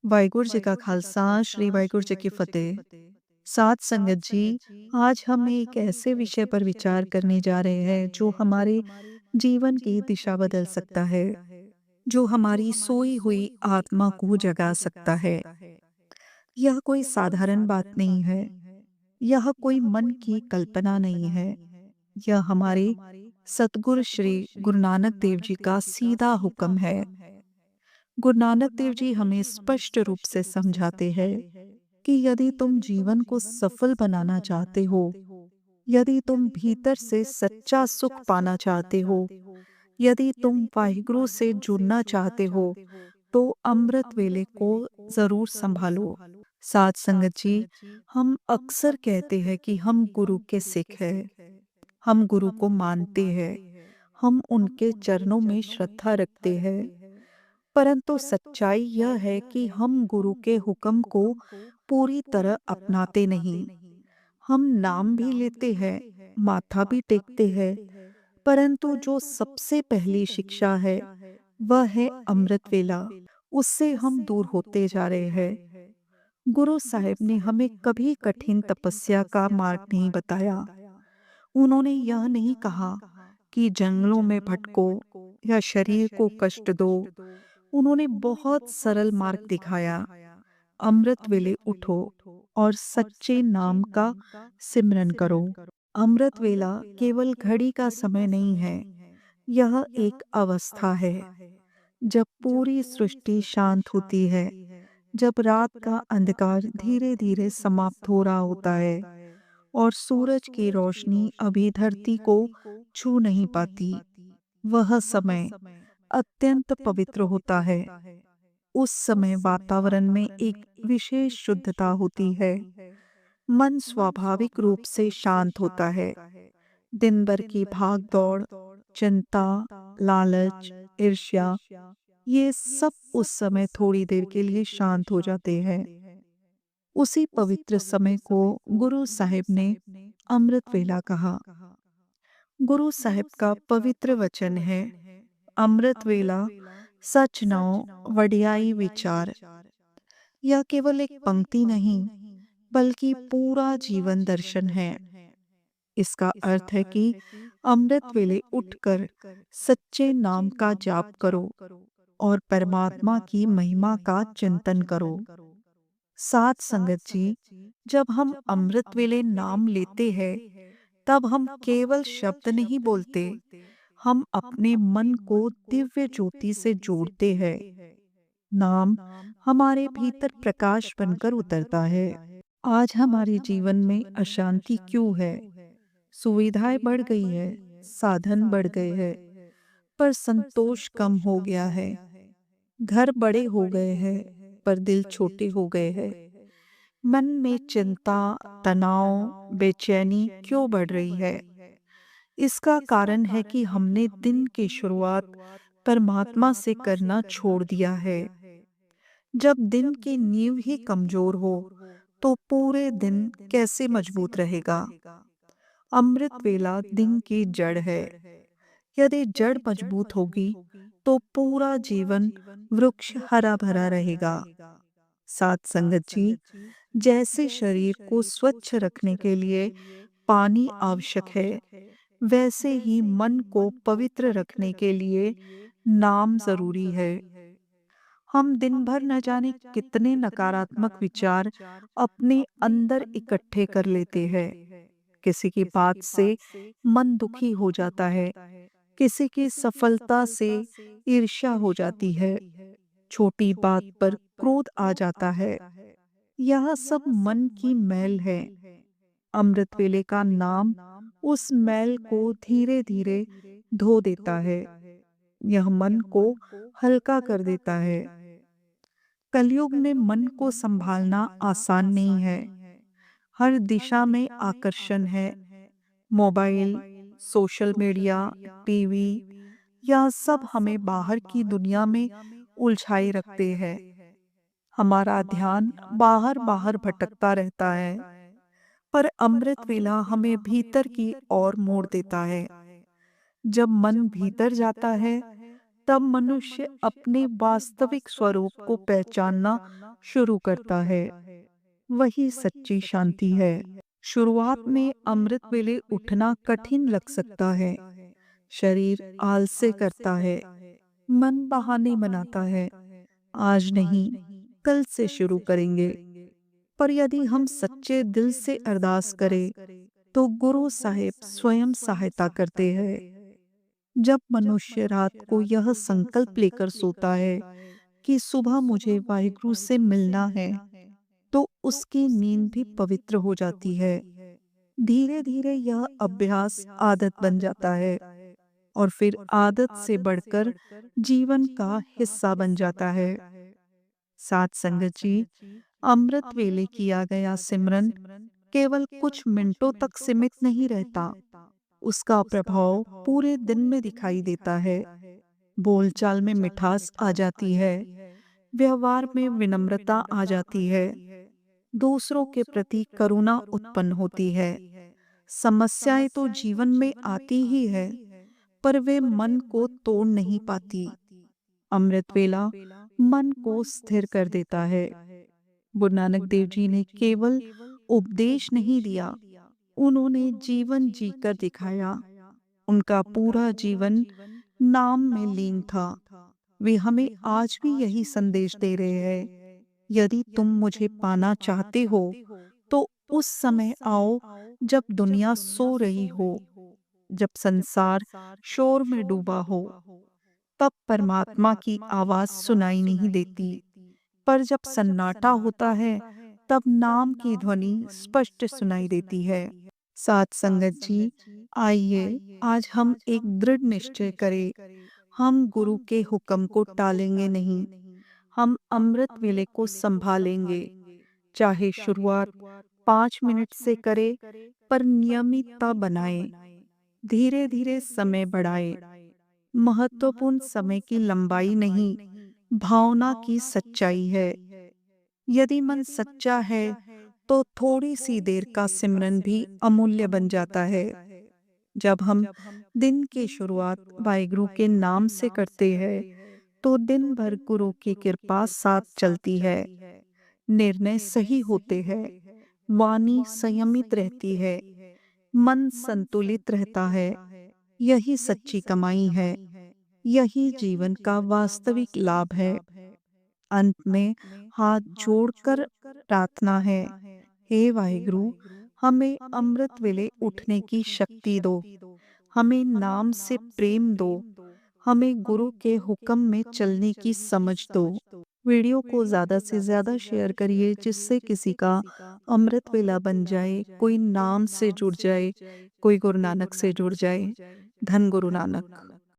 वाहिगुरु जी का खालसा श्री वाहिगुरु जी की फतेह। साथ संगत जी, आज हम एक ऐसे विषय पर विचार करने जा रहे हैं जो हमारे जीवन की दिशा बदल सकता है, जो हमारी सोई हुई आत्मा को जगा सकता है। यह कोई साधारण बात नहीं है, यह कोई मन की कल्पना नहीं है, यह हमारे सतगुरु श्री गुरु नानक देव जी का सीधा हुक्म है। गुरु नानक देव जी हमें स्पष्ट रूप से समझाते हैं कि यदि तुम जीवन को सफल बनाना चाहते हो, यदि तुम भीतर से सच्चा सुख पाना चाहते हो, यदि तुम वाहिगुरु से जुड़ना चाहते हो, तो अमृत वेले को जरूर संभालो। साथ संगत जी, हम अक्सर कहते हैं कि हम गुरु के सिख हैं, हम गुरु को मानते हैं, हम उनके चरणों में श्रद्धा रखते हैं। परंतु सच्चाई यह है कि हम गुरु के हुक्म को पूरी तरह अपनाते नहीं। हम नाम भी लेते हैं, माथा भी टेकते हैं, परंतु जो सबसे पहली शिक्षा है वह है अमृत वेला। उससे हम दूर होते जा रहे हैं। गुरु साहिब ने हमें कभी कठिन तपस्या का मार्ग नहीं बताया। उन्होंने यह नहीं कहा कि जंगलों में भटको या शरीर को कष्ट दो। उन्होंने बहुत सरल मार्ग दिखाया। अमृत वेले उठो और सच्चे नाम का सिमरन करो। अमृत वेला केवल घड़ी का समय नहीं है, यह एक अवस्था है जब पूरी सृष्टि शांत होती है, जब रात का अंधकार धीरे धीरे समाप्त हो रहा होता है और सूरज की रोशनी अभी धरती को छू नहीं पाती। वह समय अत्यंत पवित्र होता है। उस समय वातावरण में एक विशेष शुद्धता होती है। मन स्वाभाविक रूप से शांत होता है। दिन भर की भाग दौड़, चिंता, लालच, ईर्ष्या, ये सब उस समय थोड़ी देर के लिए शांत हो जाते हैं। उसी पवित्र समय को गुरु साहिब ने अमृत वेला कहा। गुरु साहिब का पवित्र वचन है, अमृत वेला सच नाओ वडियाई विचार। यह केवल एक पंक्ति नहीं, बल्कि पूरा जीवन दर्शन है। इसका अर्थ है कि अमृत वेले उठकर सच्चे नाम का जाप करो और परमात्मा की महिमा का चिंतन करो। साथ संगत जी, जब हम अमृत वेले नाम लेते हैं, तब हम केवल शब्द नहीं बोलते, हम अपने मन को दिव्य ज्योति से जोड़ते हैं। नाम हमारे भीतर प्रकाश बनकर उतरता है। आज हमारे जीवन में अशांति क्यों है? सुविधाएं बढ़ गई है, साधन बढ़ गए हैं, पर संतोष कम हो गया है। घर बड़े हो गए हैं, पर दिल छोटे हो गए हैं। मन में चिंता, तनाव, बेचैनी क्यों बढ़ रही है? इसका कारण है कि हमने दिन की शुरुआत परमात्मा से करना छोड़ दिया है। जब दिन की नींव ही कमजोर हो, तो पूरे दिन कैसे मजबूत रहेगा? अमृत वेला दिन की जड़ है। यदि जड़ मजबूत होगी, तो पूरा जीवन वृक्ष हरा भरा रहेगा। साथ संगत जी, जैसे शरीर को स्वच्छ रखने के लिए पानी आवश्यक है, वैसे ही मन को पवित्र रखने के लिए नाम जरूरी है। हम दिन भर न जाने कितने नकारात्मक विचार अपने अंदर इकट्ठे कर लेते हैं। किसी की बात से मन दुखी हो जाता है, किसी की सफलता से ईर्ष्या हो जाती है, छोटी बात पर क्रोध आ जाता है। यह सब मन की मैल है। अमृत वेले का नाम उस मैल को धीरे धीरे धो देता है। यह मन को हल्का कर देता है। कलयुग में मन को संभालना आसान नहीं है। हर दिशा में आकर्षण है। मोबाइल, सोशल मीडिया, टीवी, यह सब हमें बाहर की दुनिया में उलझाए रखते हैं। हमारा ध्यान बाहर बाहर भटकता रहता है, पर अमृत वेला हमें भीतर की ओर मोड़ देता है। जब मन भीतर जाता है, तब मनुष्य अपने वास्तविक स्वरूप को पहचानना शुरू करता है। वही सच्ची शांति है। शुरुआत में अमृत वेले उठना कठिन लग सकता है। शरीर आलस्य करता है, मन बहाने बनाता है, आज नहीं, कल से शुरू करेंगे। पर यदि हम सच्चे दिल से अरदास करें, तो गुरु साहिब स्वयं सहायता करते हैं। जब मनुष्य रात को यह संकल्प लेकर सोता है कि सुबह मुझे वाहिगुरु से मिलना है, तो उसकी नींद भी पवित्र हो जाती है। धीरे धीरे यह अभ्यास आदत बन जाता है और फिर आदत से बढ़कर जीवन का हिस्सा बन जाता है। साथ संगत जी, अमृत वेले किया गया सिमरन केवल कुछ मिनटों तक सीमित नहीं रहता। उसका प्रभाव पूरे दिन में दिखाई देता है। बोलचाल में मिठास आ जाती है, व्यवहार में विनम्रता आ जाती है, दूसरों के प्रति करुणा उत्पन्न होती है। समस्याएं तो जीवन में आती ही है, पर वे मन को तोड़ नहीं पाती। अमृत वेला मन को स्थिर कर देता है। गुरु नानक देव जी ने केवल उपदेश नहीं दिया, उन्होंने जीवन जीकर दिखाया। उनका पूरा जीवन नाम में लीन था। वे हमें आज भी यही संदेश दे रहे हैं, यदि तुम मुझे पाना चाहते हो तो उस समय आओ जब दुनिया सो रही हो, जब संसार शोर में डूबा हो। तब परमात्मा की आवाज सुनाई नहीं देती, पर जब सन्नाटा होता है तब नाम की ध्वनि स्पष्ट सुनाई देती है। साथ संगत जी, आइए आज हम एक दृढ़ निश्चय करें। हम गुरु के हुक्म को टालेंगे नहीं, हम अमृत वेले को संभालेंगे। चाहे शुरुआत 5 मिनट से करें, पर नियमितता बनाए। धीरे धीरे समय बढ़ाए। महत्वपूर्ण समय की लंबाई नहीं, भावना की सच्चाई है। यदि मन सच्चा है तो थोड़ी सी देर का सिमरन भी अमूल्य बन जाता है। जब हम दिन की शुरुआत वाहिगुरु के नाम से करते हैं, तो दिन भर गुरु की कृपा साथ चलती है। निर्णय सही होते हैं, वाणी संयमित रहती है, मन संतुलित रहता है। यही सच्ची कमाई है, यही जीवन का वास्तविक लाभ है। अंत में हाथ जोड़कर प्रार्थना है, हे वाहिगुरु, हमें अमृत वेले उठने की शक्ति दो, हमें नाम से प्रेम दो, हमें गुरु के हुक्म में चलने की समझ दो। वीडियो को ज़्यादा से ज़्यादा शेयर करिए, जिससे किसी का अमृत वेला बन जाए, कोई नाम से जुड़ जाए, कोई गुरु नानक से जुड़ जाए। धन गुरु नानक।